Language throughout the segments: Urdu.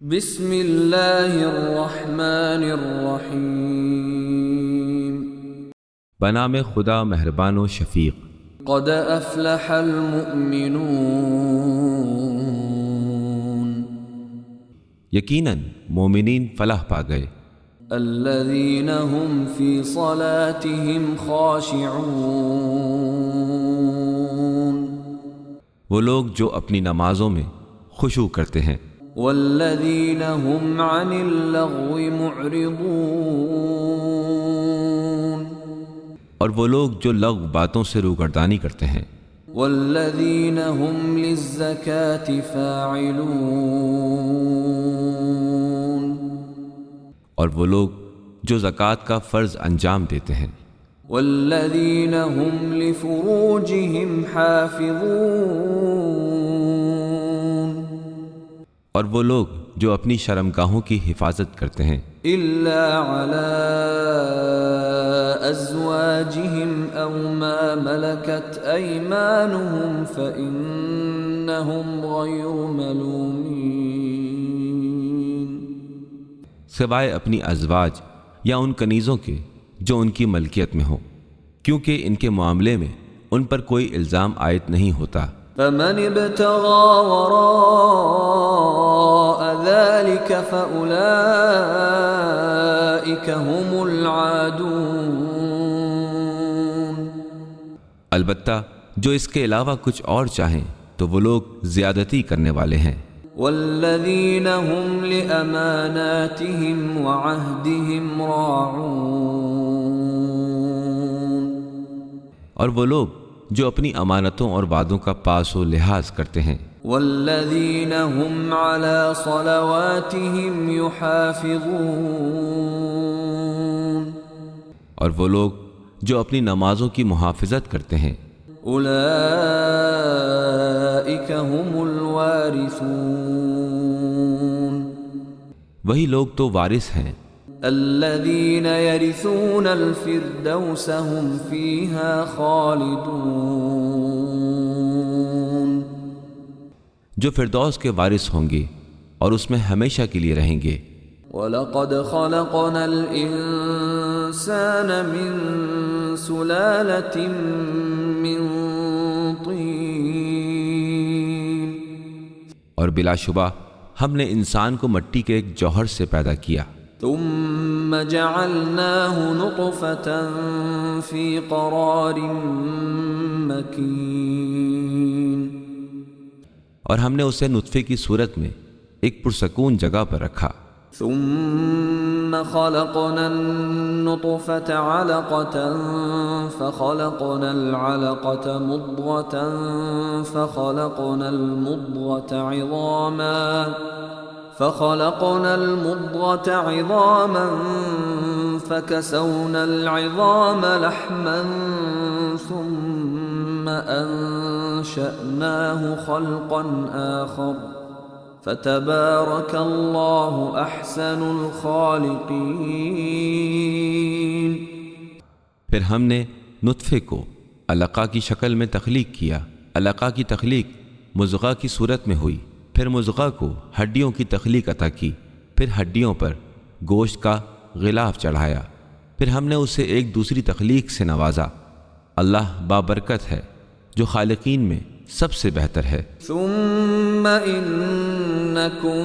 بسم اللہ الرحمن الرحیم بنام خدا مہربان و شفیق۔ قد افلح المؤمنون، یقیناً مومنین فلاح پا گئے۔ الذین هم فی صلاتهم خاشعون، وہ لوگ جو اپنی نمازوں میں خشوع کرتے ہیں۔ والذین هم عن اللغو معرضون، اور وہ لوگ جو لغو باتوں سے روگردانی کرتے ہیں۔ والذین هم للزکاة فاعلون، اور وہ لوگ جو زکوٰۃ کا فرض انجام دیتے ہیں۔ والذین هم لفروجهم حافظون، اور وہ لوگ جو اپنی شرمگاہوں کی حفاظت کرتے ہیں، الا علی ازواجهم او ما ملکت ایمانهم فانہم غیر ملومین، سوائے اپنی ازواج یا ان کنیزوں کے جو ان کی ملکیت میں ہوں، کیونکہ ان کے معاملے میں ان پر کوئی الزام عائد نہیں ہوتا۔ فمن ابتغى وراء ذلك فأولئك هم العادون، البتہ جو اس کے علاوہ کچھ اور چاہیں تو وہ لوگ زیادتی کرنے والے ہیں۔ والذین هم لأماناتهم وعهدهم راعون، اور وہ لوگ جو اپنی امانتوں اور وعدوں کا پاس و لحاظ کرتے ہیں۔ والذین هم على صلواتهم يحافظون، اور وہ لوگ جو اپنی نمازوں کی محافظت کرتے ہیں۔ اولئک هم الوارثون، وہی لوگ تو وارث ہیں الذین یرثون الفردوس هم فیہا خالدون، جو فردوس کے وارث ہوں گے اور اس میں ہمیشہ کے لیے رہیں گے۔ وَلَقَدْ خَلَقْنَا الْإِنسَانَ مِنْ سُلَالَةٍ مِّن طِينٍ، اور بلا شبہ ہم نے انسان کو مٹی کے ایک جوہر سے پیدا کیا، ثُمَّ جَعَلْنَاهُ نُطْفَةً فِي قَرَارٍ مَّكِينٍ، اور ہم نے اسے نطفے کی صورت میں ایک پرسکون جگہ پر رکھا۔ ثم خلقنا النطفة علقة فخلقنا العلقة مضغة فخلقنا المضغة عظاما فكسونا العظام لحما ثم أنشأناه خلقا آخر فتبارك اللہ احسن الخالقین۔ پھر ہم نے نطفے کو علقہ کی شکل میں تخلیق کیا، علقہ کی تخلیق مضغہ کی صورت میں ہوئی، پھر مضغہ کو ہڈیوں کی تخلیق عطا کی، پھر ہڈیوں پر گوشت کا غلاف چڑھایا، پھر ہم نے اسے ایک دوسری تخلیق سے نوازا۔ اللہ بابرکت ہے جو خالقین میں سب سے بہتر ہے۔ ثم انکم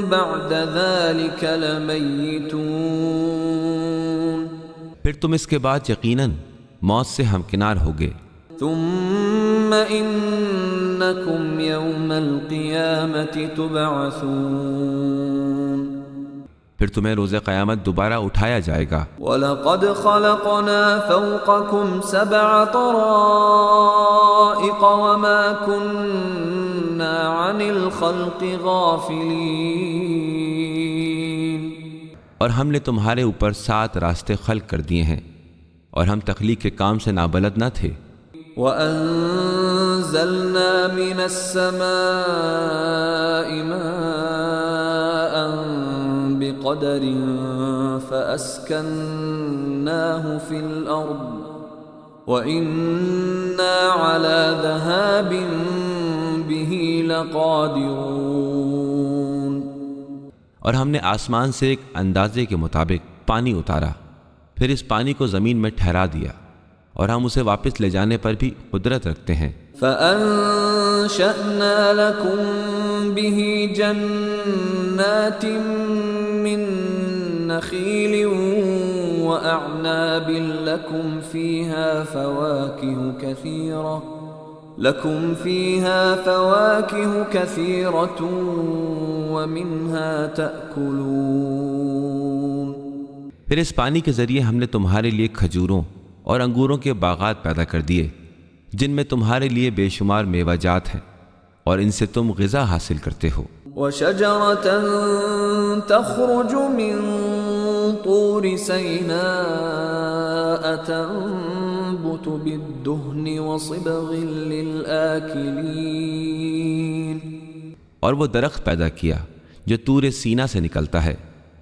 بعد ذلك لمیتون، پھر تم اس کے بعد یقیناً موت سے ہمکنار ہوگے۔ ثم انکم یوم القیامة تبعثون، پھر تمہیں روز قیامت دوبارہ اٹھایا جائے گا۔ وَلَقَدْ خَلَقْنَا فَوْقَكُمْ سَبْعَ طَرَائِقَ وَمَا كُنَّا عَنِ الْخَلْقِ غَافِلِينَ، اور ہم نے تمہارے اوپر 7 راستے خلق کر دیے ہیں اور ہم تخلیق کے کام سے نابلد نہ تھے۔ وَأَنزَلْنَا مِنَ السَّمَاءِ مَاءً بِقَدَرٍ فَأَسْكَنَّاهُ فِي الْأَرْضِ وَإِنَّا عَلَى ذَهَابٍ بِهِ لَقَادِرُونَ، اور ہم نے آسمان سے ایک اندازے کے مطابق پانی اتارا، پھر اس پانی کو زمین میں ٹھہرا دیا، اور ہم اسے واپس لے جانے پر بھی قدرت رکھتے ہیں۔ فَأَنشَأْنَا لَكُم بِهِ جَنَّاتٍ مِّن نَّخِيلٍ وَأَعْنَابٍ لَكُمْ فِيهَا فَوَاكِهُ كَثِيرَةٌ وَمِنْهَا تَأْكُلُونَ۔ پھر اس پانی کے ذریعے ہم نے تمہارے لیے کھجوروں اور انگوروں کے باغات پیدا کر دیے، جن میں تمہارے لیے بے شمار میوہ جات ہیں، اور ان سے تم غذا حاصل کرتے ہو۔ وَشَجَرَةً تَخْرُجُ مِن طُورِ سَيْنَاءَ تَنبُتُ بِالدُّهْنِ وَصِبْغٍ لِّلْآكِلِينَ۔ اور وہ درخت پیدا کیا جو طور سینا سے نکلتا ہے،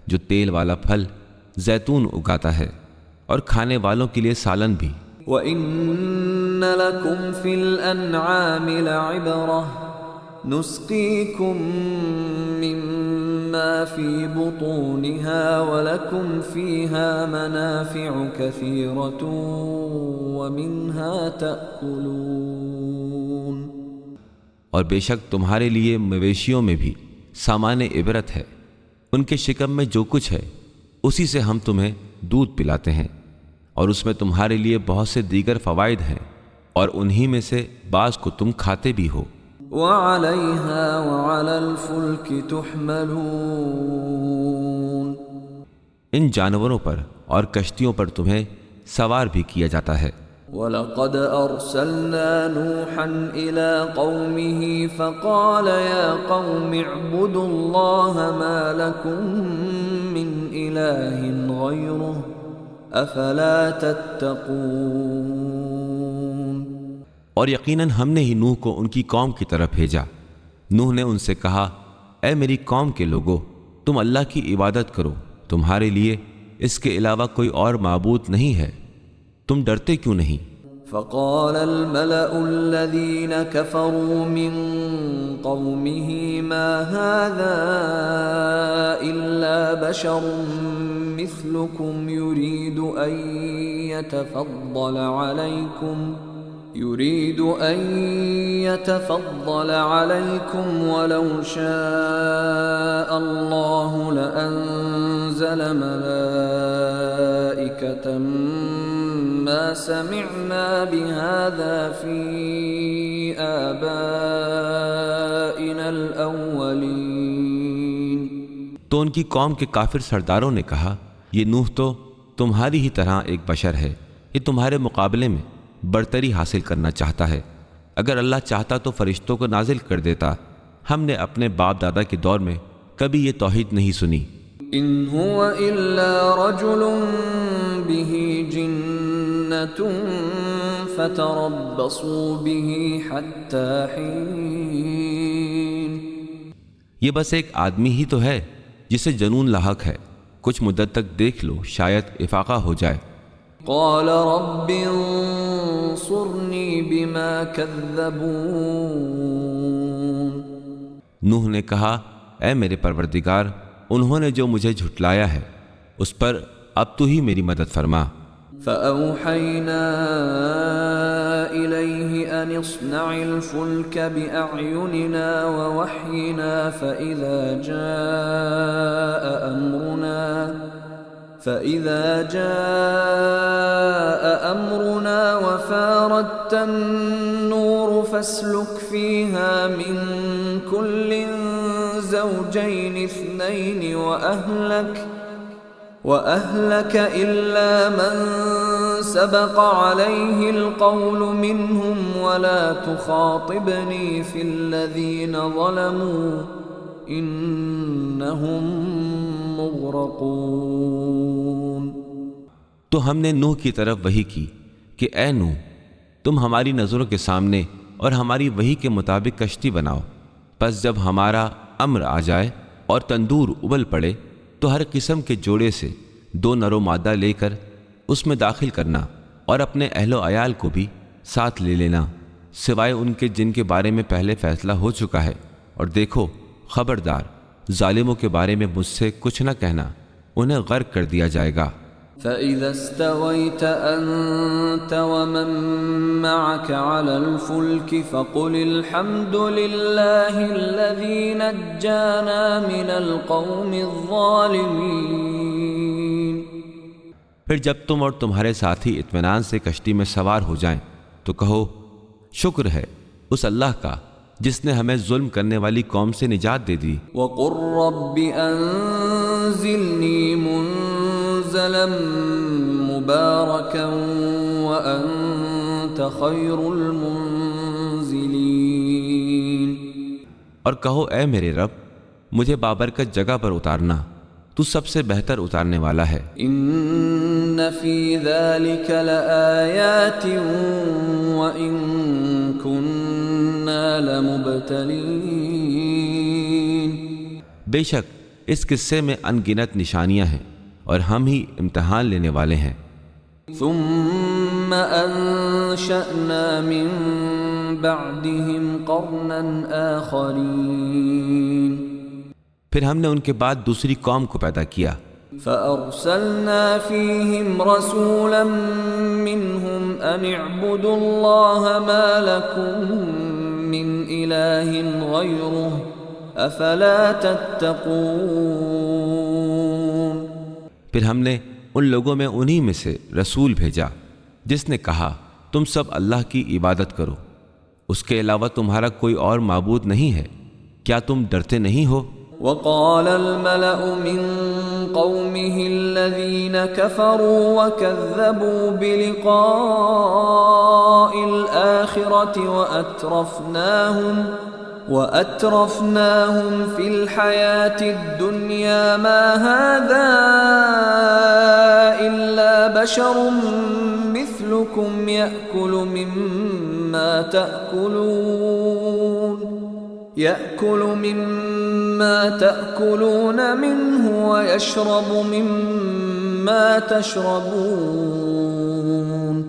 جو تیل والا پھل زیتون اگاتا ہے، اور کھانے والوں کے لیے سالن بھی۔ وَإِنَّ لَكُمْ فِي الْأَنْعَامِ لَعِبْرَةً نُسْقِيكُم مِّمَّا فِي بُطُونِهَا وَلَكُمْ فِيهَا مَنَافِعُ كَثِيرَةٌ وَمِنْهَا تَأْكُلُونَ۔ اور بے شک تمہارے لیے مویشیوں میں بھی سامان عبرت ہے، ان کے شکم میں جو کچھ ہے اسی سے ہم تمہیں دودھ پلاتے ہیں، اور اس میں تمہارے لیے بہت سے دیگر فوائد ہیں، اور انہی میں سے بعض کو تم کھاتے بھی ہو۔ وَعَلَيْهَا وَعَلَى الْفُلْكِ تُحْمَلُونَ۔ ان جانوروں پر اور کشتیوں پر تمہیں سوار بھی کیا جاتا ہے۔ وَلَقَدْ أَرْسَلْنَا نُوحًا إِلَىٰ قَوْمِهِ فَقَالَ يَا قَوْمِ اعْبُدُوا اللَّهَ مَا لَكُم مِّنْ إِلَٰهٍ غَيْرُهُ أَفَلَا تَتَّقُونَ۔ اور یقیناً ہم نے ہی نوح کو ان کی قوم کی طرف بھیجا۔ نوح نے ان سے کہا، اے میری قوم کے لوگو، تم اللہ کی عبادت کرو، تمہارے لیے اس کے علاوہ کوئی اور معبود نہیں ہے، تم ڈرتے کیوں نہیں؟ فقال الملأ الذين كفروا من قومه ما هذا إلا بشر مثلكم يريد أن يتفضل عليكم ولو شاء الله لأنزل ملائكة ما سمعنا بهذا في آبائنا الأولين۔ تو ان کی قوم کے کافر سرداروں نے کہا، یہ نوح تو تمہاری ہی طرح ایک بشر ہے، یہ تمہارے مقابلے میں برتری حاصل کرنا چاہتا ہے، اگر اللہ چاہتا تو فرشتوں کو نازل کر دیتا، ہم نے اپنے باپ دادا کے دور میں کبھی یہ توحید نہیں سنی۔ ان هو الا رجل به جنة فتربصوا به حتى حين۔ یہ بس ایک آدمی ہی تو ہے جسے جنون لاحق ہے، کچھ مدت تک دیکھ لو، شاید افاقہ ہو جائے۔ قال رب انصرنی بما كذبون۔ نوح نے کہا، اے میرے پروردگار، انہوں نے جو مجھے جھٹلایا ہے اس پر اب تو ہی میری مدد فرما۔ فأوحينا إليه أن اصنع الفلك بأعيننا ووحينا فإذا جاء أمرنا وفاردت النور فاسلك فيها من كل زوجين اثنين وأهلك إلا من سبق عليه القول منهم ولا تخاطبني في الذين ظلموا إنهم مغرقون۔ تو ہم نے نوح کی طرف وحی کی کہ اے نوح، تم ہماری نظروں کے سامنے اور ہماری وحی کے مطابق کشتی بناؤ، پس جب ہمارا امر آ جائے اور تندور ابل پڑے تو ہر قسم کے جوڑے سے 2 نر و مادہ لے کر اس میں داخل کرنا، اور اپنے اہل و عیال کو بھی ساتھ لے لینا، سوائے ان کے جن کے بارے میں پہلے فیصلہ ہو چکا ہے، اور دیکھو خبردار ظالموں کے بارے میں مجھ سے کچھ نہ کہنا، انہیں غرق کر دیا جائے گا۔ فَإِذَا اسْتَوَيْتَ أَنْتَ وَمَن مَّعَكَ عَلَى الْفُلْكِ فَقُلِ الْحَمْدُ لِلَّهِ الَّذِي نَجَّانَا مِنَ الْقَوْمِ الظَّالِمِينَ۔ پھر جب تم اور تمہارے ساتھی اطمینان سے کشتی میں سوار ہو جائیں تو کہو شکر ہے اس اللہ کا جس نے ہمیں ظلم کرنے والی قوم سے نجات دے دی۔ وَقُلْ رَبِّ أَنزِلْنِي مُنزَلًا مُبَارَكًا وَأَنْتَ خَيْرُ الْمُنزِلِينَ۔ اور کہو اے میرے رب مجھے بابرکت جگہ پر اتارنا، تو سب سے بہتر اتارنے والا ہے۔ إِنَّ فِي ذَلِكَ لَآيَاتٍ وَإِن كُنَّا لَمُبْتَلِينَ۔ بے شک اس قصے میں ان گنت نشانیاں ہیں اور ہم ہی امتحان لینے والے ہیں۔ ثُمَّ أَنشَأْنَا مِن بَعْدِهِمْ قَرْنًا آخَرِينَ۔ پھر ہم نے ان کے بعد دوسری قوم کو پیدا کیا۔ فَأَرْسَلْنَا فِيهِمْ رَسُولًا مِّنْهُمْ أَنِ اعْبُدُوا اللَّهَ مَا لَكُم مِّنْ إِلَٰهٍ غَيْرُهُ أَفَلَا تَتَّقُونَ۔ پھر ہم نے ان لوگوں میں انہی میں سے رسول بھیجا جس نے کہا تم سب اللہ کی عبادت کرو، اس کے علاوہ تمہارا کوئی اور معبود نہیں ہے، کیا تم ڈرتے نہیں ہو؟ وقال الملأ من قومه الذين كفروا وكذبوا بلقاء الآخرة وأترفناهم في الحياة الدنيا ما هذا إلا بشر مثلكم يأكل مما تأكلون منه ويشرب مما تشربون۔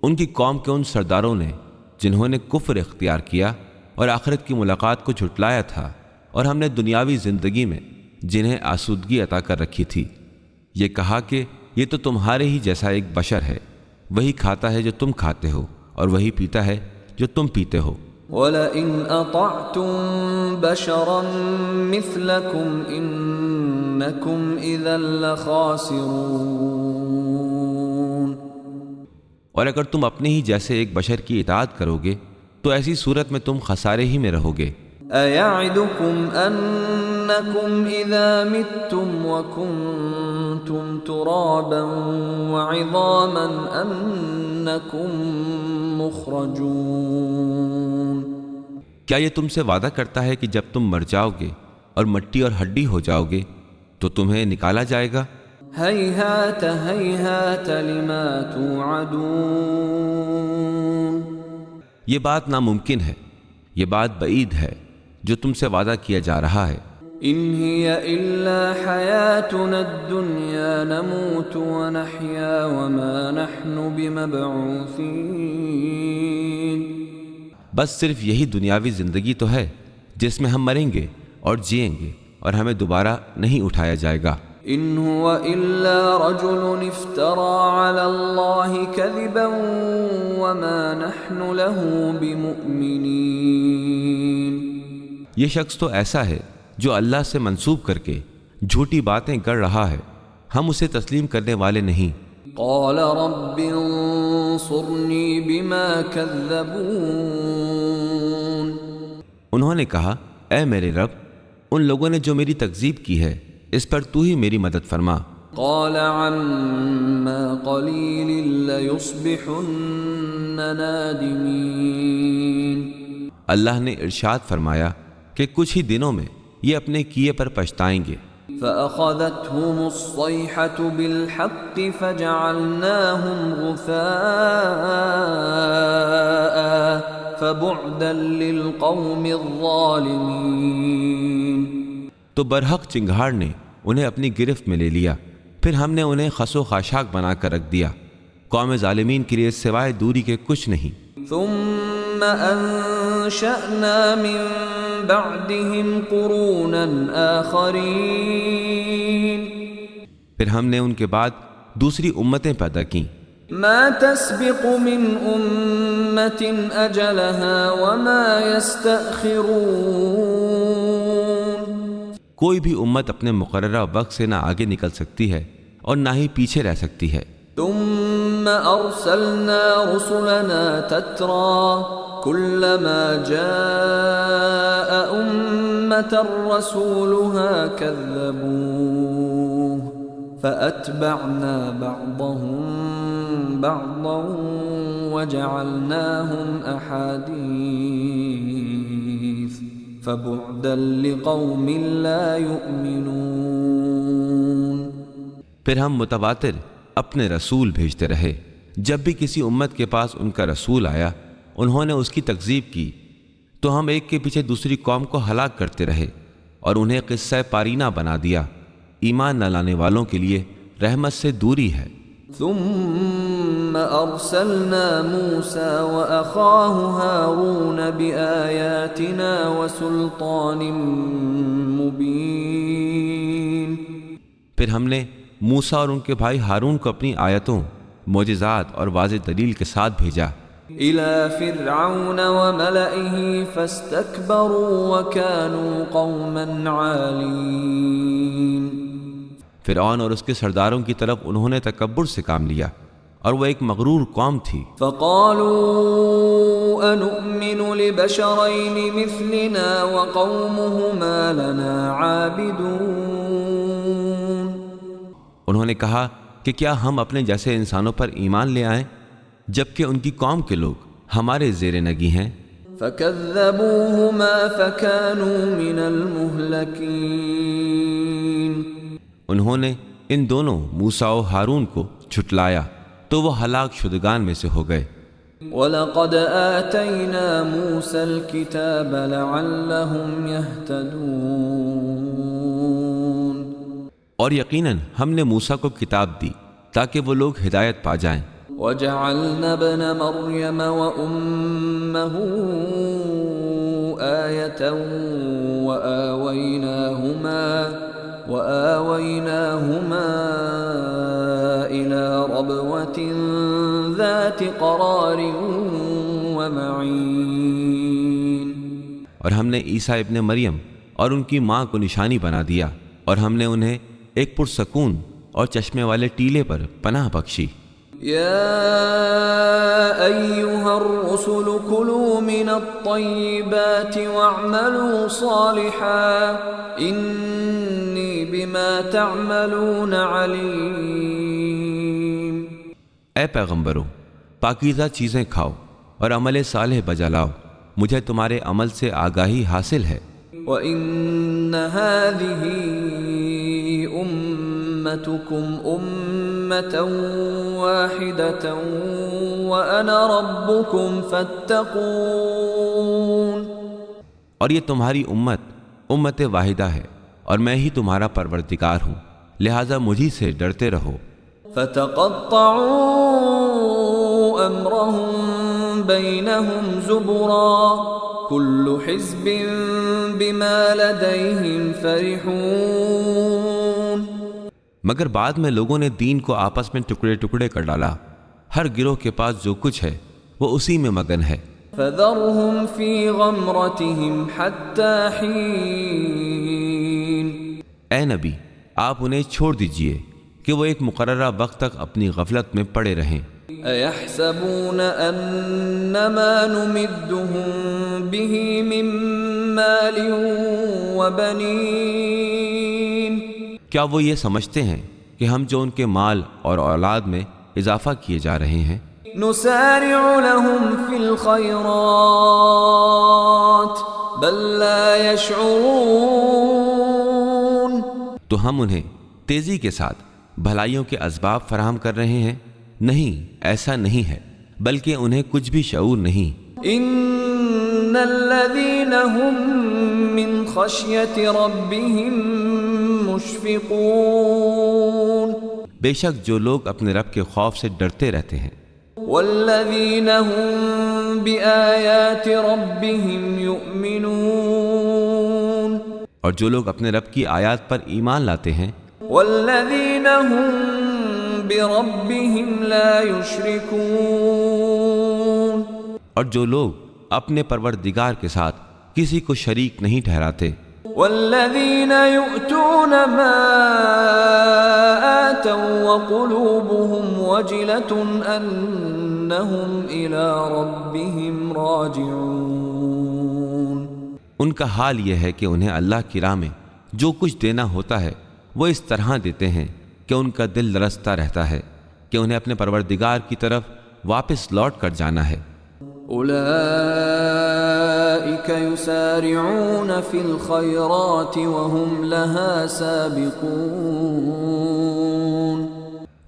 ان کی قوم کے ان سرداروں نے جنہوں نے کفر اختیار کیا اور آخرت کی ملاقات کو جھٹلایا تھا، اور ہم نے دنیاوی زندگی میں جنہیں آسودگی عطا کر رکھی تھی، یہ کہا کہ یہ تو تمہارے ہی جیسا ایک بشر ہے، وہی کھاتا ہے جو تم کھاتے ہو اور وہی پیتا ہے جو تم پیتے ہو۔ وَلَئِنْ أَطَعْتُمْ بَشَرًا مِثْلَكُمْ إِنَّكُمْ إِذًا لَخَاسِرُونَ۔ اور اگر تم اپنے ہی جیسے ایک بشر کی اطاعت کرو گے تو ایسی صورت میں تم خسارے ہی میں رہو گے۔ أَيَعِدُكُمْ أَنَّكُمْ إِذَا مِتُّمْ وَكُنْتُمْ تُرَابًا وَعِظَامًا أَنَّكُمْ مُخْرَجُونَ۔ کیا یہ تم سے وعدہ کرتا ہے کہ جب تم مر جاؤ گے اور مٹی اور ہڈی ہو جاؤ گے تو تمہیں نکالا جائے گا؟ هَيْهَاتَ هَيْهَاتَ لِمَا تُوعَدُونَ۔ یہ بات ناممکن ہے، یہ بات بعید ہے جو تم سے وعدہ کیا جا رہا ہے۔ إِنْ هِيَ إِلَّا حَيَاتُنَا الدُّنْيَا نَمُوتُ وَنَحْيَا وَمَا نَحْنُ بِمَبْعُوثِينَ۔ بس صرف یہی دنیاوی زندگی تو ہے جس میں ہم مریں گے اور جئیں گے اور ہمیں دوبارہ نہیں اٹھایا جائے گا۔ إِنْ هُوَ إِلَّا رَجُلٌ افْتَرَى عَلَى اللَّهِ كَذِبًا وَمَا نَحْنُ لَهُ بِمُؤْمِنِينَ۔ یہ شخص تو ایسا ہے جو اللہ سے منسوب کر کے جھوٹی باتیں کر رہا ہے، ہم اسے تسلیم کرنے والے نہیں۔ قال رب انصرنی بما كذبون۔ انہوں نے کہا اے میرے رب ان لوگوں نے جو میری تکذیب کی ہے اس پر تو ہی میری مدد فرما۔ قال عما قلیل لیصبحن نادمین۔ اللہ نے ارشاد فرمایا کہ کچھ ہی دنوں میں یہ اپنے کیے پر پچھتائیں گے۔ فأخذتهم الصيحة بالحق فجعلناهم غثاء فبعدا للقوم الظالمين۔ تو برحق چنگھاڑ نے انہیں اپنی گرفت میں لے لیا، پھر ہم نے انہیں خس و خاشاک بنا کر رکھ دیا، قوم ظالمین کے لیے سوائے دوری کے کچھ نہیں۔ ثم أنشأنا من بعدهم قرونا آخرين پھر ہم نے ان کے بعد دوسری امتیں پیدا کیں، ما تسبق من أمة أجلها وما يستأخرون کوئی بھی امت اپنے مقررہ وقت سے نہ آگے نکل سکتی ہے اور نہ ہی پیچھے رہ سکتی ہے۔ ثم أرسلنا رسلنا تترى كلما جاء أمة رسولها كذبوه فأتبعنا بعضهم بعضا وجعلناهم أحاديث فبعدا لقوم لا يؤمنون۔ پھر ہم متواتر اپنے رسول بھیجتے رہے، جب بھی کسی امت کے پاس ان کا رسول آیا انہوں نے اس کی تکذیب کی تو ہم ایک کے پیچھے دوسری قوم کو ہلاک کرتے رہے اور انہیں قصہ پارینہ بنا دیا۔ ایمان نہ لانے والوں کے لیے رحمت سے دوری ہے۔ ثم أرسلنا موسى وأخاه هارون بآياتنا وسلطان مبين پھر ہم نے موسیٰ اور ان کے بھائی ہارون کو اپنی آیتوں، معجزات اور واضح دلیل کے ساتھ بھیجا إلى فرعون وملئه فاستكبروا وكانوا قوما عالين۔ فرعون اور اس کے سرداروں کی طرف انہوں نے تکبر سے کام لیا اور وہ ایک مغرور قوم تھی۔ فقالوا أنؤمن لبشرين مثلنا وقومهما لنا عابدون۔ انہوں نے کہا کہ کیا ہم اپنے جیسے انسانوں پر ایمان لے آئیں جبکہ ان کی قوم کے لوگ ہمارے زیر نگی ہیں۔ فكذبوهما فكانوا من المهلكين۔ انہوں نے ان دونوں موسیٰ و ہارون کو جھٹلایا تو وہ ہلاک شدگان میں سے ہو گئے۔ وَلَقَدْ آتَيْنَا مُوسَى الْكِتَابَ لَعَلَّهُمْ يَهْتَدُونَ۔ اور یقیناً ہم نے موسیٰ کو کتاب دی تاکہ وہ لوگ ہدایت پا جائیں۔ وَجَعَلْنَا ابْنَ مَرْيَمَ وَأُمَّهُ آيَةً وَآوَيْنَاهُمَا إِلَى رَبْوَةٍ ذَاتِ قَرَارٍ وَمَعِينٍ۔ اور ہم نے عیسیٰ ابن مریم اور ان کی ماں کو نشانی بنا دیا اور ہم نے انہیں ایک پرسکون اور چشمے والے ٹیلے پر پناہ بخشی۔ يا أيها الرسل كلوا من الطيبات واعملوا صالحا إني بما تعملون عليم۔ اے پیغمبروں، پاکیزہ چیزیں کھاؤ اور عمل صالح بجا لاؤ، مجھے تمہارے عمل سے آگاہی حاصل ہے۔ وَإِنَّ هَذِهِ أُمَّتُكُمْ أُمَّةً وَاحِدَةً وَأَنَا رَبُّكُمْ فَاتَّقُونِ۔ اور یہ تمہاری امت واحدہ ہے اور میں ہی تمہارا پروردگار ہوں، لہٰذا مجھی سے ڈرتے رہو۔ فَتَقَطَّعُوا أَمْرَهُمْ بَيْنَهُمْ زُبُرًا كُلُّ حِزْبٍ بِمَا لَدَيْهِمْ فَرِحُونَ۔ مگر بعد میں لوگوں نے دین کو آپس میں ٹکڑے ٹکڑے کر ڈالا، ہر گروہ کے پاس جو کچھ ہے وہ اسی میں مگن ہے۔ فَذَرْهُمْ فِي غَمْرَتِهِمْ حَتَّى حِينٍ۔ اے نبی، آپ انہیں چھوڑ دیجئے کہ وہ ایک مقررہ وقت تک اپنی غفلت میں پڑے رہیں۔ أَيَحْسَبُونَ أَنَّمَا نُمِدُّهُم بِهِ مِن مَّالٍ وَبَنِينَ۔ کیا وہ یہ سمجھتے ہیں کہ ہم جو ان کے مال اور اولاد میں اضافہ کیے جا رہے ہیں؟ نُسَارِعُ لَهُمْ فِي الْخَيْرَاتِ بَل لَّا يَشْعُرُونَ۔ تو ہم انہیں تیزی کے ساتھ بھلائیوں کے اسباب فراہم کر رہے ہیں؟ نہیں، ایسا نہیں ہے، بلکہ انہیں کچھ بھی شعور نہیں۔ إِنَّ الَّذِينَ هُم مِّن خَشْيَةِ رَبِّهِم مُّشْفِقُونَ۔ بے شک جو لوگ اپنے رب کے خوف سے ڈرتے رہتے ہیں۔ وَالَّذِينَ هُم بآيات ربهم يؤمنون اور جو لوگ اپنے رب کی آیات پر ایمان لاتے ہیں والذین هم بربهم لا يشركون اور جو لوگ اپنے پروردگار کے ساتھ کسی کو شریک نہیں ٹھہراتے والذین یؤتون ما آتوا وقلوبهم وجلة انہم الی ربهم راجعون ان کا حال یہ ہے کہ انہیں اللہ کی راہ میں جو کچھ دینا ہوتا ہے وہ اس طرح دیتے ہیں کہ ان کا دل لرزتا رہتا ہے کہ انہیں اپنے پروردگار کی طرف واپس لوٹ کر جانا ہے اولئک یسارعون فی الخیرات وهم لها سابقون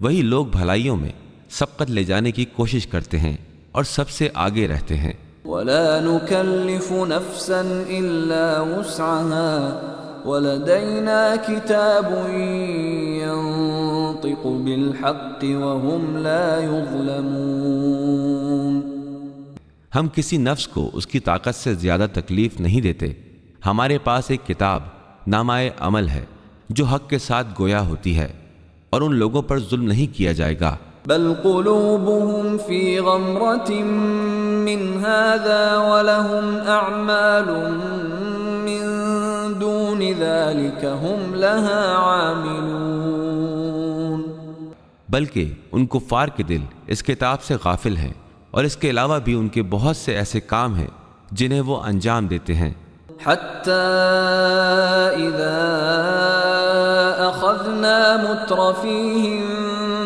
وہی لوگ بھلائیوں میں سبقت لے جانے کی کوشش کرتے ہیں اور سب سے آگے رہتے ہیں ولا نكلف نفسا الا وسعها ولدينا كتاب ينطق بالحق وهم لا يظلمون ہم کسی نفس کو اس کی طاقت سے زیادہ تکلیف نہیں دیتے ہمارے پاس ایک کتاب نامہ عمل ہے جو حق کے ساتھ گویا ہوتی ہے اور ان لوگوں پر ظلم نہیں کیا جائے گا بل قلوبهم في غمرة من هذا ولهم أعمال من دون ذلك هم لها عاملون بلکہ ان کفار کے دل اس کتاب سے غافل ہیں اور اس کے علاوہ بھی ان کے بہت سے ایسے کام ہیں جنہیں وہ انجام دیتے ہیں حتى إذا أخذنا مترفيهم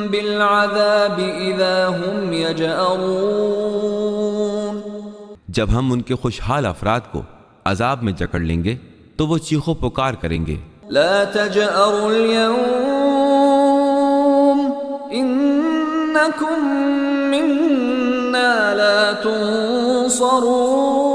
بالعذاب إذا هم يجأرون جب ہم ان کے خوشحال افراد کو عذاب میں جکڑ لیں گے تو وہ چیخو پکار کریں گے لا تجأروا اليوم إنكم منا لا تنصرون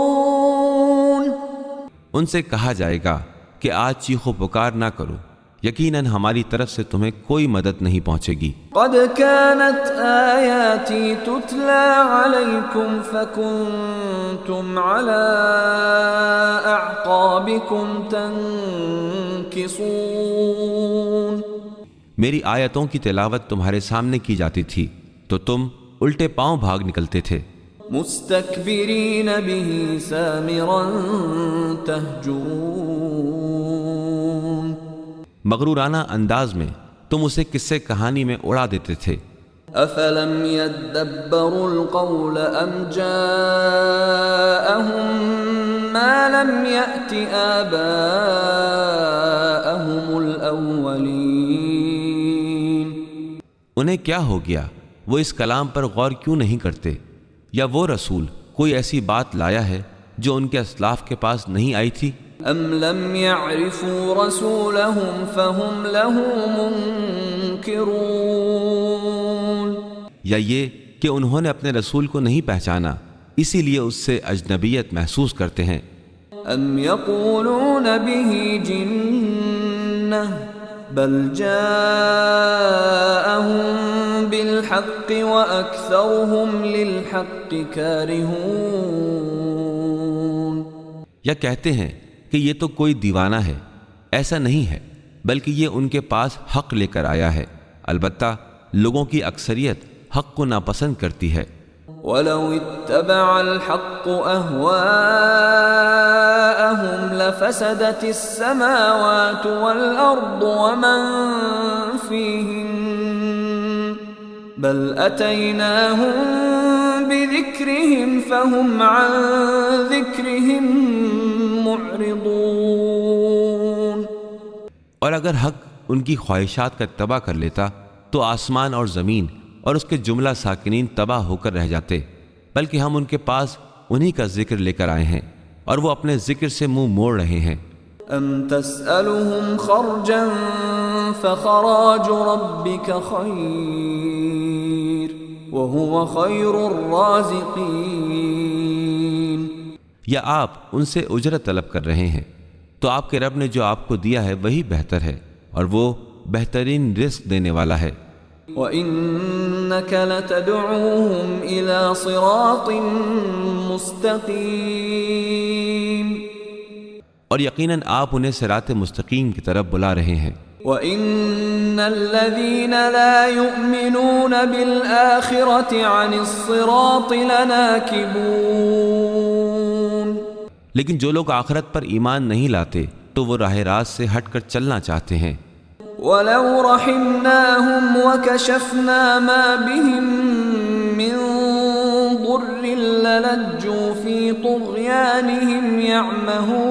ان سے کہا جائے گا کہ آج چیخو پکار نہ کرو یقیناً ہماری طرف سے تمہیں کوئی مدد نہیں پہنچے گی قد كانت آياتي تتلى عليكم فكنتم على أعقابكم تنكصون میری آیتوں کی تلاوت تمہارے سامنے کی جاتی تھی تو تم الٹے پاؤں بھاگ نکلتے تھے مستكبرين به سامرا تهجرون مغرورانہ انداز میں تم اسے قصے کہانی میں اڑا دیتے تھے افلم يدبروا القول ام جاءهم ما لم يأت آباءهم الاولین انہیں کیا ہو گیا وہ اس کلام پر غور کیوں نہیں کرتے یا وہ رسول کوئی ایسی بات لایا ہے جو ان کے اسلاف کے پاس نہیں آئی تھی ام لم يعرفوا رسولهم فهم له منكرون یا یہ کہ انہوں نے اپنے رسول کو نہیں پہچانا اسی لیے اس سے اجنبیت محسوس کرتے ہیں ام يقولون به جنة بل جاءهم بالحق وأكثرهم للحق كارهون یا کہتے ہیں کہ یہ تو کوئی دیوانہ ہے ایسا نہیں ہے بلکہ یہ ان کے پاس حق لے کر آیا ہے البتہ لوگوں کی اکثریت حق کو ناپسند کرتی ہے وَلَوِ اتَّبَعَ الْحَقُّ أَهْوَاءَهُمْ لَفَسَدَتِ السَّمَاوَاتُ وَالْأَرْضُ وَمَنْ فِيهِنَّ بَلْ أَتَيْنَاهُمْ بِذِكْرِهِمْ فَهُمْ عَنْ ذِكْرِهِمْ معرضون اور اگر حق ان کی خواہشات کا تباہ کر لیتا تو آسمان اور زمین اور اس کے جملہ ساکنین تباہ ہو کر رہ جاتے بلکہ ہم ان کے پاس انہی کا ذکر لے کر آئے ہیں اور وہ اپنے ذکر سے منہ موڑ رہے ہیں ام تسألهم خرجا فخراج ربك خیر وهو خیر الرازقین یا آپ ان سے اجرت طلب کر رہے ہیں تو آپ کے رب نے جو آپ کو دیا ہے وہی بہتر ہے اور وہ بہترین رزق دینے والا ہے وَإِنَّكَ لَتَدْعُوهُمْ إِلَى صِرَاطٍ مُسْتَقِيمٍ، اور یقیناً آپ انہیں صراط مستقیم کی طرف بلا رہے ہیں۔ وَإِنَّ الَّذِينَ لَا يُؤْمِنُونَ بِالْآخِرَةِ عَنِ الصِّرَاطِ لَنَاكِبُونَ، لیکن جو لوگ آخرت پر ایمان نہیں لاتے تو وہ راہ راست سے ہٹ کر چلنا چاہتے ہیں۔ وَلَوْ رَحِمْنَاهُمْ وَكَشَفْنَا مَا بِهِمْ مِنْ ضُرٍّ لَلَجُّوا فِي طُغْيَانِهِمْ يَعْمَهُونَ،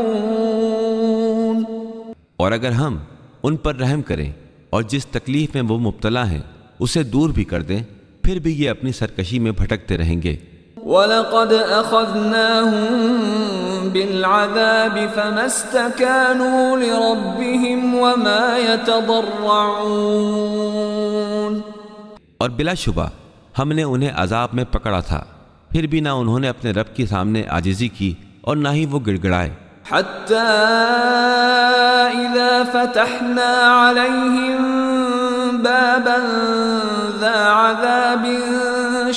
اور اگر ہم ان پر رحم کریں اور جس تکلیف میں وہ مبتلا ہیں اسے دور بھی کر دیں، پھر بھی یہ اپنی سرکشی میں بھٹکتے رہیں گے۔ وَلَقَدْ أَخَذْنَاهُمْ بِالْعَذَابِ فَمَا اسْتَكَانُوا لِرَبِّهِمْ وَمَا يَتَضَرَّعُونَ، اور بلا شبہ ہم نے انہیں عذاب میں پکڑا تھا، پھر بھی نہ انہوں نے اپنے رب کے سامنے عاجزی کی اور نہ ہی وہ گڑ گڑائے۔ حَتَّى إِذَا فَتَحْنَا عَلَيْهِمْ بَابًا ذَا عَذَابٍ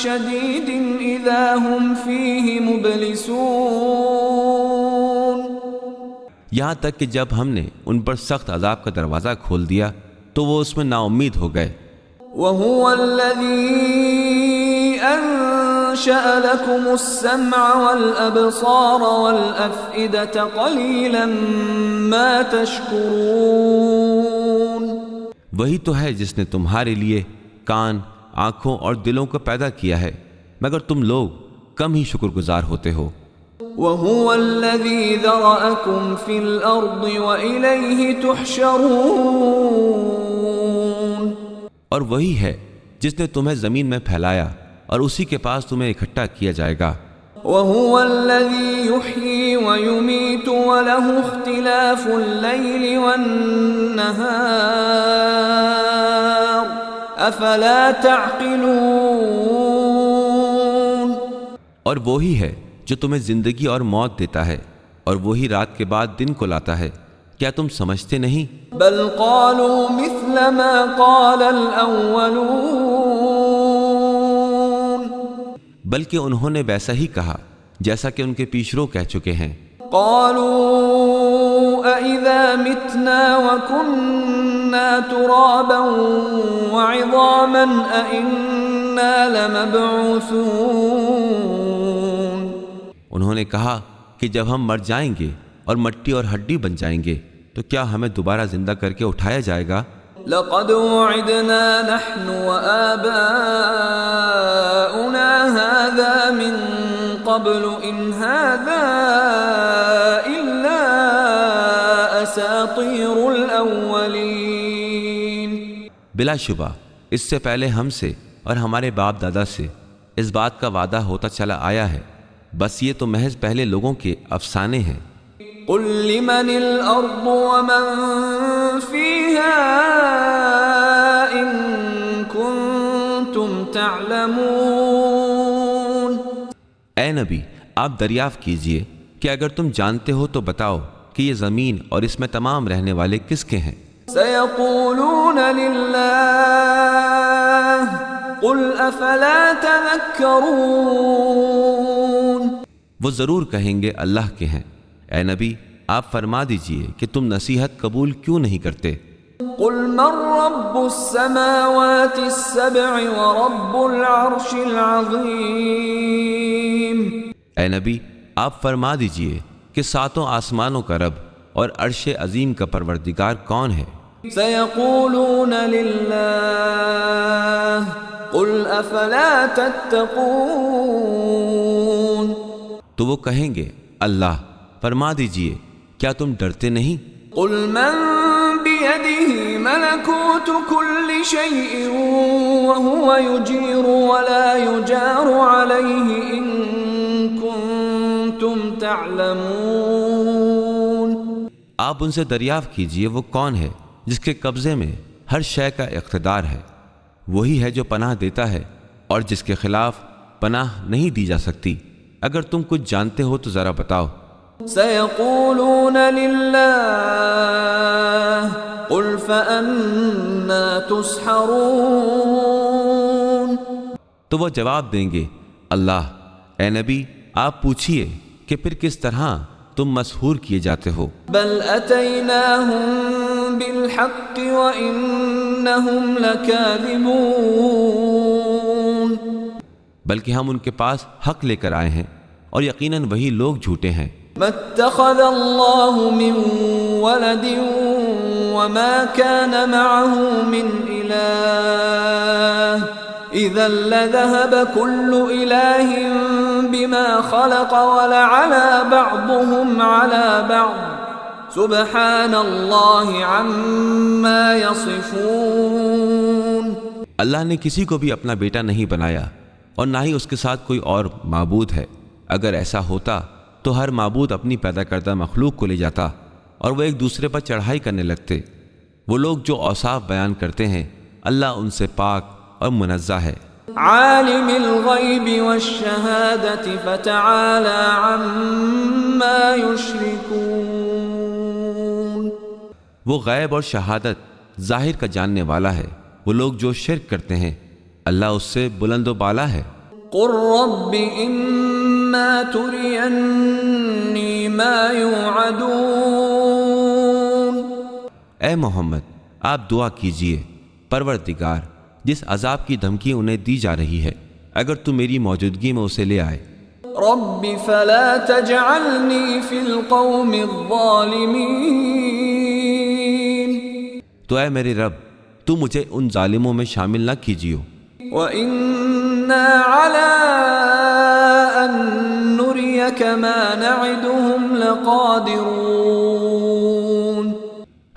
شَدِيدٍ إِذَا هُمْ فِيهِ مُبْلِسُونَ، یہاں تک کہ جب ہم نے ان پر سخت عذاب کا دروازہ کھول دیا تو وہ اس میں نا امید ہو گئے۔ وَهُوَ الَّذِي أَنشَأَ لَكُمُ السَّمْعَ وَالْأَبْصَارَ وَالْأَفْئِدَةَ قَلِيلًا مَا تَشْكُرُونَ، وہی تو ہے جس نے تمہارے لیے کان، آنکھوں اور دلوں کو پیدا کیا ہے، مگر تم لوگ کم ہی شکر گزار ہوتے ہو۔ وَهُوَ الَّذِي ذَرَأَكُمْ فِي الْأَرْضِ وَإِلَيْهِ تُحْشَرُونَ، اور وہی ہے جس نے تمہیں زمین میں پھیلایا اور اسی کے پاس تمہیں اکٹھا کیا جائے گا۔ وَهُوَ الَّذِي يُحْيِي وَيُمِيتُ وَلَهُ اخْتِلَافُ اللَّيْلِ وَالنَّهَارِ أَفَلَا تَعْقِلُونَ، اور وہی ہے جو تمہیں زندگی اور موت دیتا ہے اور وہی رات کے بعد دن کو لاتا ہے، کیا تم سمجھتے نہیں؟ بل قالوا مثل ما قال الأولون، بلکہ انہوں نے ویسا ہی کہا جیسا کہ ان کے پیشرو کہہ چکے ہیں۔ قالوا أَإِذَا مِتْنَا وَكُنَّا تُرَابًا وَعِظَامًا أَإِنَّا لَمَبْعُوثُونَ، انہوں نے کہا کہ جب ہم مر جائیں گے اور مٹی اور ہڈی بن جائیں گے تو کیا ہمیں دوبارہ زندہ کر کے اٹھایا جائے گا؟ لقد وعدنا نحن وآباؤنا هذا من قبل إن هذا إلا أساطير الأولين، بلا شبہ اس سے پہلے ہم سے اور ہمارے باپ دادا سے اس بات کا وعدہ ہوتا چلا آیا ہے، بس یہ تو محض پہلے لوگوں کے افسانے ہیں۔ قل لمن الأرض ومن فيها إن كنتم تعلمون، اے نبی آپ دریافت کیجئے کہ اگر تم جانتے ہو تو بتاؤ کہ یہ زمین اور اس میں تمام رہنے والے کس کے ہیں؟ سيقولون لله قل أفلا تذكرون، وہ ضرور کہیں گے اللہ کے ہیں۔ اے نبی آپ فرما دیجئے کہ تم نصیحت قبول کیوں نہیں کرتے؟ قل من رب السماوات السبع ورب العرش العظیم، اے نبی آپ فرما دیجئے کہ ساتوں آسمانوں کا رب اور عرش عظیم کا پروردگار کون ہے؟ سيقولون لله قل أفلا تتقون، تو وہ کہیں گے اللہ، فرما دیجئے کیا تم ڈرتے نہیں؟ قل من بيده ملكوت كل شيء وهو يجير ولا يجار عليه إن كنتم تعلمون، آپ ان سے دریافت کیجئے وہ کون ہے جس کے قبضے میں ہر شے کا اقتدار ہے، وہی ہے جو پناہ دیتا ہے اور جس کے خلاف پناہ نہیں دی جا سکتی، اگر تم کچھ جانتے ہو تو ذرا بتاؤ۔ سيقولون لله قل فأنا تسحرون. تو وہ جواب دیں گے اللہ، اے نبی آپ پوچھئے کہ پھر کس طرح تم مسحور کیے جاتے ہو. بل أتيناهم بالحق وإنهم لكاذبون. بلکہ ہم ان کے پاس حق لے کر آئے ہیں اور یقیناً وہی لوگ جھوٹے ہیں. ما اتخذ الله من ولد وما كان معه من إله إذا لذهب كل إله بما خلق ولعلى بعضهم على بعض سبحان الله عما يصفون. اللہ نے کسی کو بھی اپنا بیٹا نہیں بنایا اور نہ ہی اس کے ساتھ کوئی اور معبود ہے. اگر ایسا ہوتا تو ہر معبود اپنی پیدا کردہ مخلوق کو لے جاتا اور وہ ایک دوسرے پر چڑھائی کرنے لگتے. وہ لوگ جو اوصاف بیان کرتے ہیں اللہ ان سے پاک اور منزہ ہے. عالم الغیب والشہادة فتعالى عما يشركون. وہ غیب اور شہادت ظاہر کا جاننے والا ہے. وہ لوگ جو شرک کرتے ہیں اللہ اس سے بلند و بالا ہے. قل رب اما ترینی ما یوعدون. اے محمد آپ دعا کیجئے پروردگار جس عذاب کی دھمکی انہیں دی جا رہی ہے اگر تو میری موجودگی میں اسے لے آئے. رب فلا تجعلنی فی القوم الظالمین. تو اے میرے رب تو مجھے ان ظالموں میں شامل نہ کیجیو. وَإِنَّا عَلَىٰ أَن نُّرِيَكَ مَا نَعِدُهُمْ لَقَادِرُونَ.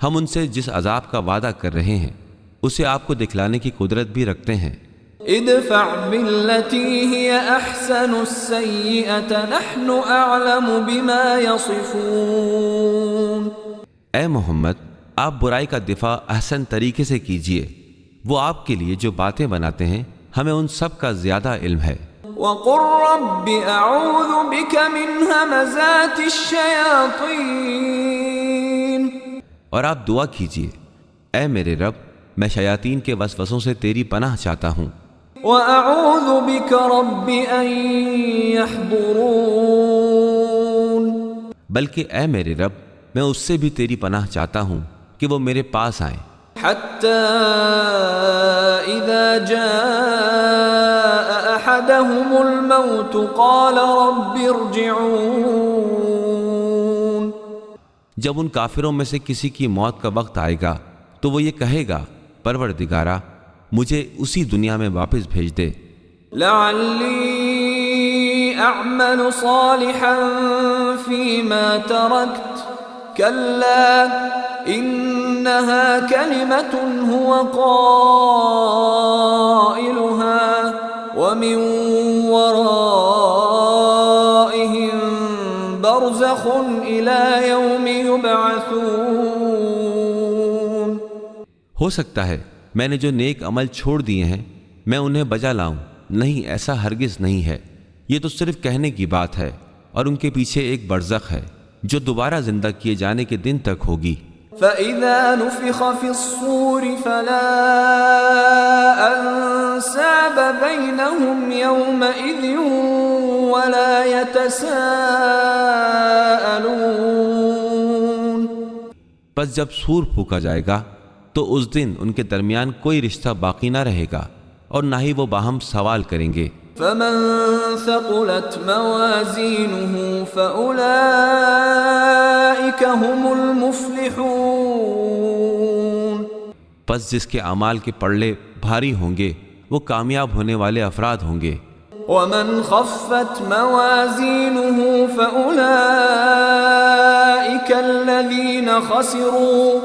ہم ان سے جس عذاب کا وعدہ کر رہے ہیں اسے آپ کو دکھلانے کی قدرت بھی رکھتے ہیں. ادفع بالتي هي احسن السيئة نحن اعلم بما يصفون. اے محمد آپ برائی کا دفاع احسن طریقے سے کیجئے. وہ آپ کے لیے جو باتیں بناتے ہیں ہمیں ان سب کا زیادہ علم ہے. وقل رب اعوذ بك من همزات الشياطين. اور آپ دعا کیجئے اے میرے رب میں شیاطین کے وسوسوں سے تیری پناہ چاہتا ہوں. وَأَعُوذُ بِكَ رَبِّ أَن يَحْضُرُونَ. بلکہ اے میرے رب میں اس سے بھی تیری پناہ چاہتا ہوں کہ وہ میرے پاس آئیں. حَتَّى إِذَا جَاءَ أَحَدَهُمُ الْمَوْتُ قَالَ رَبِّ ارْجِعُونَ. جب ان کافروں میں سے کسی کی موت کا وقت آئے گا تو وہ یہ کہے گا پروردگارا مجھے اسی دنیا میں واپس بھیج دے. لَعَلِّي أَعْمَلُ صَالِحًا فِيمَا تَرَكْتُ كَلَّا إِنَّهَا كَلِمَةٌ هُوَ قَائِلُهَا وَمِن وَرَائِهِم بَرْزَخٌ إِلَى يَوْمِ يُبْعَثُونَ. ہو سکتا ہے میں نے جو نیک عمل چھوڑ دیے ہیں میں انہیں بجا لاؤں. نہیں ایسا ہرگز نہیں ہے. یہ تو صرف کہنے کی بات ہے اور ان کے پیچھے ایک برزخ ہے جو دوبارہ زندہ کیے جانے کے دن تک ہوگی. فَإِذَا نُفِخَ فِي الصُّورِ فَلَا أَنْسَابَ بَيْنَهُمْ يَوْمَئِذٍ وَلَا يَتَسَاءَلُونَ. پس جب سور پھونکا جائے گا تو اس دن ان کے درمیان کوئی رشتہ باقی نہ رہے گا اور نہ ہی وہ باہم سوال کریں گے. فَمَن ثَقُلَتْ مَوَازِينُهُ فَأُولَئِكَ هُمُ الْمُفْلِحُونَ. پس جس کے اعمال کے پلڑے بھاری ہوں گے وہ کامیاب ہونے والے افراد ہوں گے. وَمَنْ خَفَّتْ مَوَازِينُهُ فَأُولَئِكَ الَّذِينَ خَسِرُوا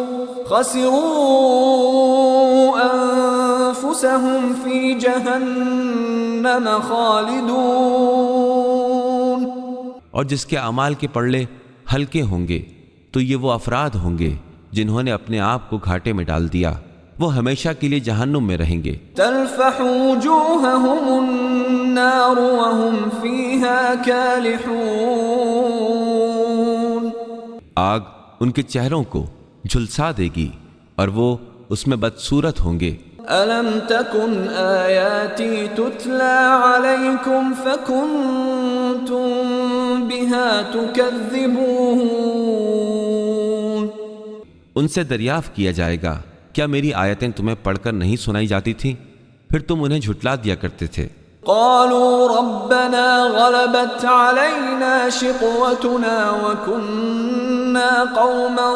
أَنفُسَهُمْ فِي جَهَنَّمَ خَالِدُونَ. اور جس کے اعمال کے پلڑے ہلکے ہوں گے تو یہ وہ افراد ہوں گے جنہوں نے اپنے آپ کو گھاٹے میں ڈال دیا. وہ ہمیشہ کے لیے جہنم میں رہیں گے. تَلْفَحُ وُجُوهَهُمُ النَّارُ وَهُمْ فِيهَا كَالِحُونَ. آگ ان کے چہروں کو جھلسا دے گی اور وہ اس میں بدصورت ہوں گے۔ أَلَمْ تَكُنْ آيَاتِي تُتْلَى عَلَيْكُمْ فَكُنْتُمْ بِهَا تُكَذِّبُونَ۔ ان سے دریافت کیا جائے گا کیا میری آیتیں تمہیں پڑھ کر نہیں سنائی جاتی تھیں؟ پھر تم انہیں جھٹلا دیا کرتے تھے۔ قالوا ربنا غلبت علينا شقوتنا وكنا قوما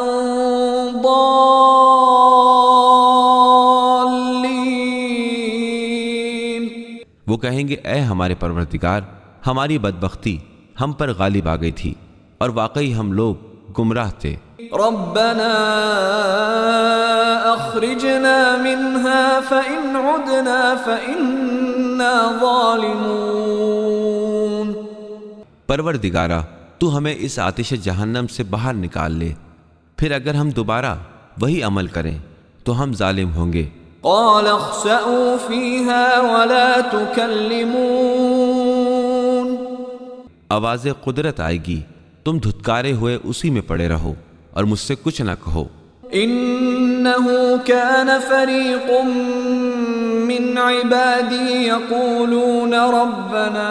ضالين۔ وہ کہیں گے اے ہمارے پروردگار، ہماری بدبختی ہم پر غالب آ گئی تھی اور واقعی ہم لوگ گمراہ تھے۔ ربنا اخرجنا منها فإن عدنا فإنا ظالمون۔ پروردگارا تو ہمیں اس آتش جہنم سے باہر نکال لے، پھر اگر ہم دوبارہ وہی عمل کریں تو ہم ظالم ہوں گے۔ قال اخسئوا فيها ولا تكلمون۔ آواز قدرت آئے گی، تم دھتکارے ہوئے اسی میں پڑے رہو اور مجھ سے کچھ نہ کہو۔ انه كان فريق من عبادي يقولون ربنا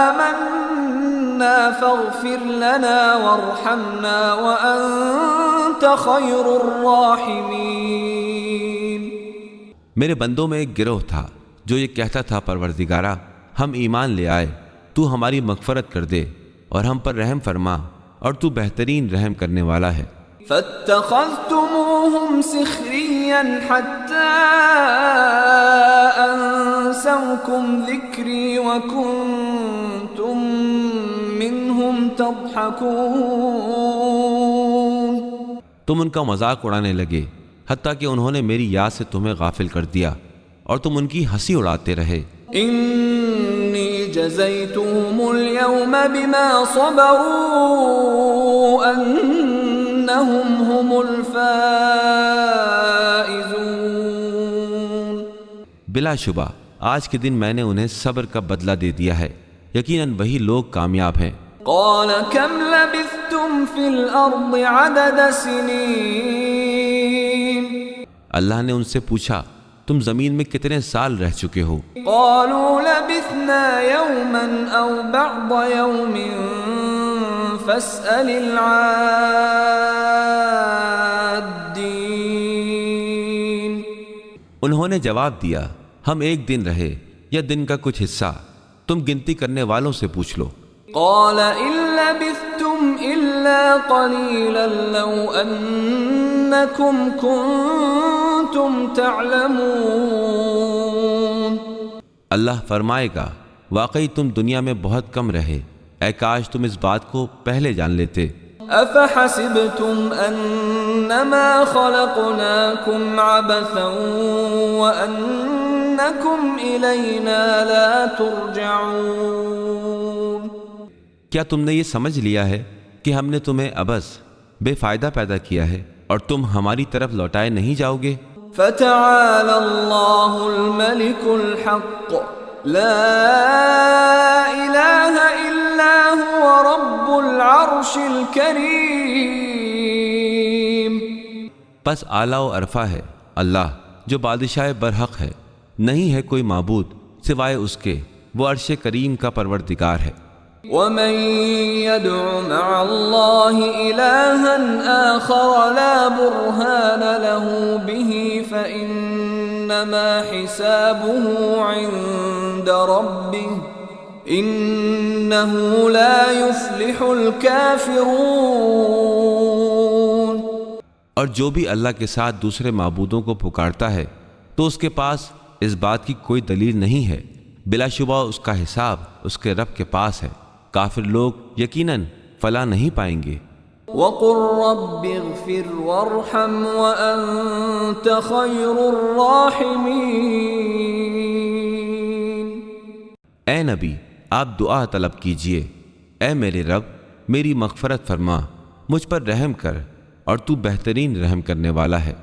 آمنا فاغفر لنا وارحمنا وأنت خير الراحمين۔ میرے بندوں میں ایک گروہ تھا جو یہ کہتا تھا پروردگارا ہم ایمان لے آئے، تو ہماری مغفرت کر دے اور ہم پر رحم فرما اور تو بہترین رحم کرنے والا ہے۔ فاتخذتموهم سخريا حتى أنسوكم ذكري وكنتم منهم تضحكون۔ تم ان کا مذاق اڑانے لگے حتیٰ کہ انہوں نے میری یاد سے تمہیں غافل کر دیا اور تم ان کی ہنسی اڑاتے رہے۔ انی جزیتهم اليوم بما صبروا انہم هم الفائزون۔ بلا شبہ آج کے دن میں نے انہیں صبر کا بدلہ دے دیا ہے، یقیناً وہی لوگ کامیاب ہیں۔ قال كم لبثتم في الارض عدد سنين۔ اللہ نے ان سے پوچھا تم زمین میں کتنے سال رہ چکے ہو؟ قالوا لبثنا يوما او بعض يوم فاسأل العادين۔ انہوں نے جواب دیا ہم ایک دن رہے یا دن کا کچھ حصہ، تم گنتی کرنے والوں سے پوچھ لو۔ قال ان لبثتم الا قليلا لو انكم كنتم تعلمون۔ اللہ فرمائے گا واقعی تم دنیا میں بہت کم رہے، اے کاش تم اس بات کو پہلے جان لیتے۔ افحسبتم انما خلقناكم عبثا وانكم الینا لا ترجعون۔ کیا تم نے یہ سمجھ لیا ہے کہ ہم نے تمہیں عبث بے فائدہ پیدا کیا ہے اور تم ہماری طرف لوٹائے نہیں جاؤ گے؟ فتعالى الله الملك الحق لا إله إلا هو رب العرش الكريم۔ پس اعلیٰ و عرفہ ہے اللہ جو بادشاہ برحق ہے، نہیں ہے کوئی معبود سوائے اس کے، وہ عرش کریم کا پروردگار ہے۔ ومن يدع مع الله إلها آخر لا برهان له به فإنما حسابه عند ربه إنه لا يفلح الكافرون۔ اور جو بھی اللہ کے ساتھ دوسرے معبودوں کو پکارتا ہے تو اس کے پاس اس بات کی کوئی دلیل نہیں ہے، بلا شبہ اس کا حساب اس کے رب کے پاس ہے، کافر لوگ یقیناً فلاح نہیں پائیں گے۔ وَقُلْ رَبِّ اغْفِرْ وَارْحَمْ وَأَنْتَ خَيْرُ الرَّاحِمِينَ۔ اے نبی آپ دعا طلب کیجئے، اے میرے رب میری مغفرت فرما، مجھ پر رحم کر اور تو بہترین رحم کرنے والا ہے۔